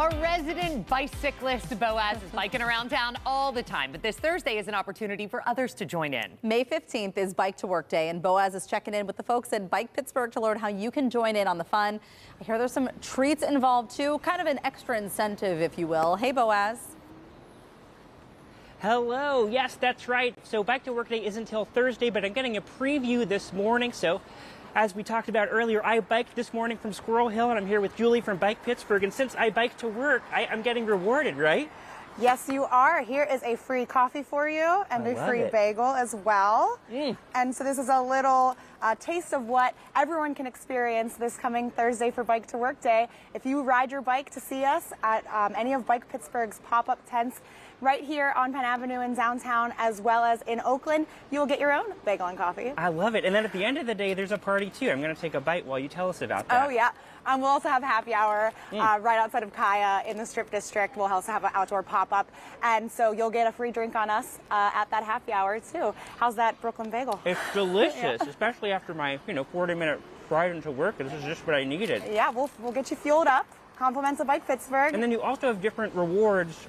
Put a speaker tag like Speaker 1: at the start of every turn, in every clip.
Speaker 1: Our resident bicyclist Boaz is biking around town all the time, but this Thursday is an opportunity for others to join in.
Speaker 2: May 15th is Bike to Work Day, and Boaz is checking in with the folks at Bike Pittsburgh to learn how you can join in on the fun. I hear there's some treats involved too, kind of an extra incentive, if you will. Hey, Boaz.
Speaker 3: Hello, yes, that's right. So Bike to Work Day isn't until Thursday, but I'm getting a preview this morning. So as we talked about earlier, I biked this morning from Squirrel Hill, and I'm here with Julie from Bike Pittsburgh. And since I bike to work, I'm getting rewarded, right?
Speaker 4: Yes, you are. Here is a free coffee for you and a free bagel as well. And so this is a little taste of what everyone can experience this coming Thursday for Bike to Work Day. If you ride your bike to see us at any of Bike Pittsburgh's pop-up tents right here on Penn Avenue in downtown, as well as in Oakland, you'll get your own bagel and coffee.
Speaker 3: I love it. And then at the end of the day, there's a party too. I'm going to take a bite while you tell us about that.
Speaker 4: Oh, yeah. We'll also have happy hour right outside of Kaya in the Strip District. We'll also have an outdoor pop-up. And so you'll get a free drink on us at that happy hour, too. How's that Brooklyn bagel?
Speaker 3: It's delicious, especially after my 40-minute ride into work. This is just what I needed.
Speaker 4: Yeah, we'll get you fueled up. Compliments of Bike Pittsburgh.
Speaker 3: And then you also have different rewards.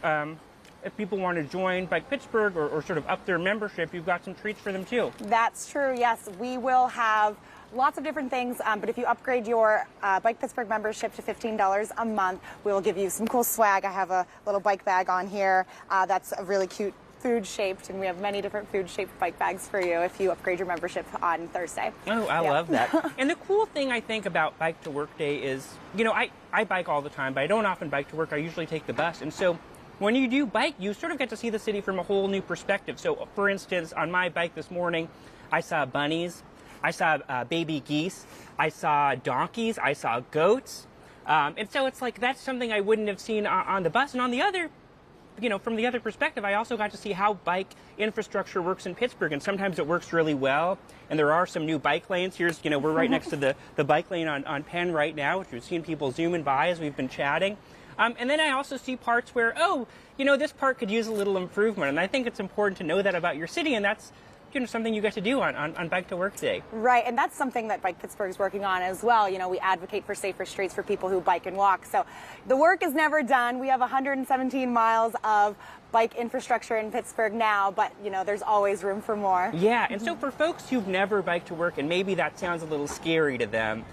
Speaker 3: If people want to join Bike Pittsburgh or sort of up their membership, you've got some treats for them too.
Speaker 4: That's true, yes. We will have lots of different things, but if you upgrade your Bike Pittsburgh membership to $15 a month, we will give you some cool swag. I have a little bike bag on here that's a really cute food-shaped, and we have many different food-shaped bike bags for you if you upgrade your membership on Thursday.
Speaker 3: Oh, I love that. And the cool thing I think about Bike to Work Day is, I bike all the time, but I don't often bike to work. I usually take the bus. And so when you do bike, you sort of get to see the city from a whole new perspective. So, for instance, on my bike this morning, I saw bunnies, I saw baby geese, I saw donkeys, I saw goats. And so it's like that's something I wouldn't have seen on the bus. And on the other, from the other perspective, I also got to see how bike infrastructure works in Pittsburgh. And sometimes it works really well. And there are some new bike lanes. Here's, we're right next to the bike lane on Penn right now, which we've seen people zooming by as we've been chatting. And then I also see parts where, this part could use a little improvement. And I think it's important to know that about your city, and that's something you get to do on Bike to Work Day.
Speaker 4: Right, and that's something that Bike Pittsburgh is working on as well. We advocate for safer streets for people who bike and walk. So the work is never done. We have 117 miles of bike infrastructure in Pittsburgh now, but there's always room for more.
Speaker 3: Yeah, and so for folks who've never biked to work, and maybe that sounds a little scary to them,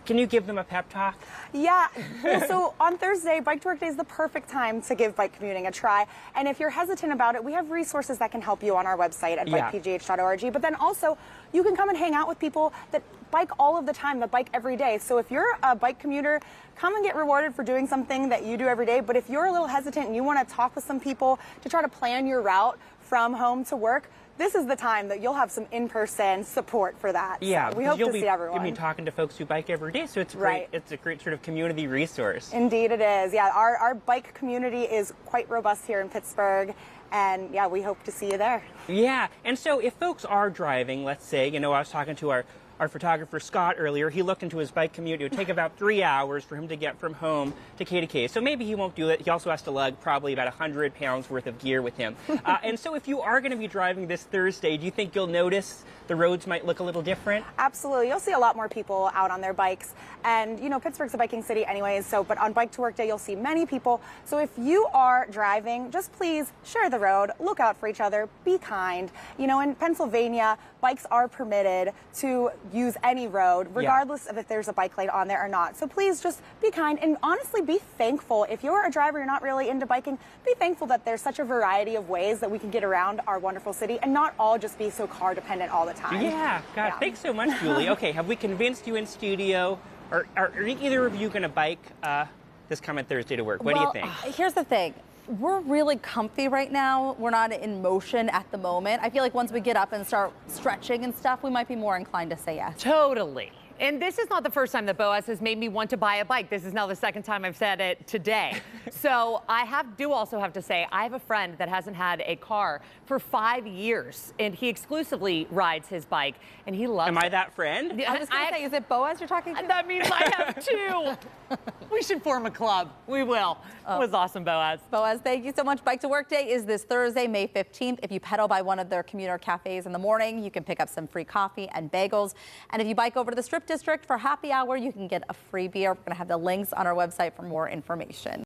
Speaker 3: can you give them a pep talk? Yeah.
Speaker 4: Well, so on Thursday, Bike to Work Day is the perfect time to give bike commuting a try. And if you're hesitant about it, we have resources that can help you on our website at bikepgh.org. But then also, you can come and hang out with people that bike all of the time, that bike every day. So if you're a bike commuter, come and get rewarded for doing something that you do every day. But if you're a little hesitant and you want to talk with some people to try to plan your route from home to work, this is the time that you'll have some in-person support for that.
Speaker 3: Yeah,
Speaker 4: so we hope to see everyone.
Speaker 3: You'll be talking to folks who bike every day, so it's great. It's a great sort of community resource.
Speaker 4: Indeed it is. Yeah, our bike community is quite robust here in Pittsburgh, and yeah, we hope to see you there.
Speaker 3: Yeah, and so if folks are driving, let's say, I was talking to our photographer Scott earlier. He looked into his bike commute. It would take about 3 hours for him to get from home to K. So maybe he won't do it. He also has to lug probably about 100 pounds worth of gear with him. And so if you are going to be driving this Thursday, do you think you'll notice the roads might look a little different?
Speaker 4: Absolutely. You'll see a lot more people out on their bikes. And, Pittsburgh's a biking city anyways, but on Bike to Work Day, you'll see many people. So if you are driving, just please share the road, look out for each other, be kind. In Pennsylvania, bikes are permitted to use any road, regardless of if there's a bike lane on there or not. So please just be kind and honestly be thankful. If you're a driver, you're not really into biking, be thankful that there's such a variety of ways that we can get around our wonderful city and not all just be so car dependent all the time.
Speaker 3: Yeah, God, thanks so much, Julie. Okay, have we convinced you in studio? Are either of you going to bike this coming Thursday to work? What do you think?
Speaker 2: Here's the thing. We're really comfy right now. We're not in motion at the moment. I feel like once we get up and start stretching and stuff, we might be more inclined to say yes.
Speaker 1: Totally. And this is not the first time that Boaz has made me want to buy a bike. This is now the second time I've said it today. So I do also have to say, I have a friend that hasn't had a car for 5 years, and he exclusively rides his bike, and he loves it.
Speaker 3: Am I that friend?
Speaker 2: I was going to say, is it Boaz you're talking to?
Speaker 1: That means I have two. We should form a club. We will. It was awesome, Boaz.
Speaker 2: Boaz, thank you so much. Bike to Work Day is this Thursday, May 15th. If you pedal by one of their commuter cafes in the morning, you can pick up some free coffee and bagels. And if you bike over to the Strip District for happy hour, you can get a free beer. We're going to have the links on our website for more information.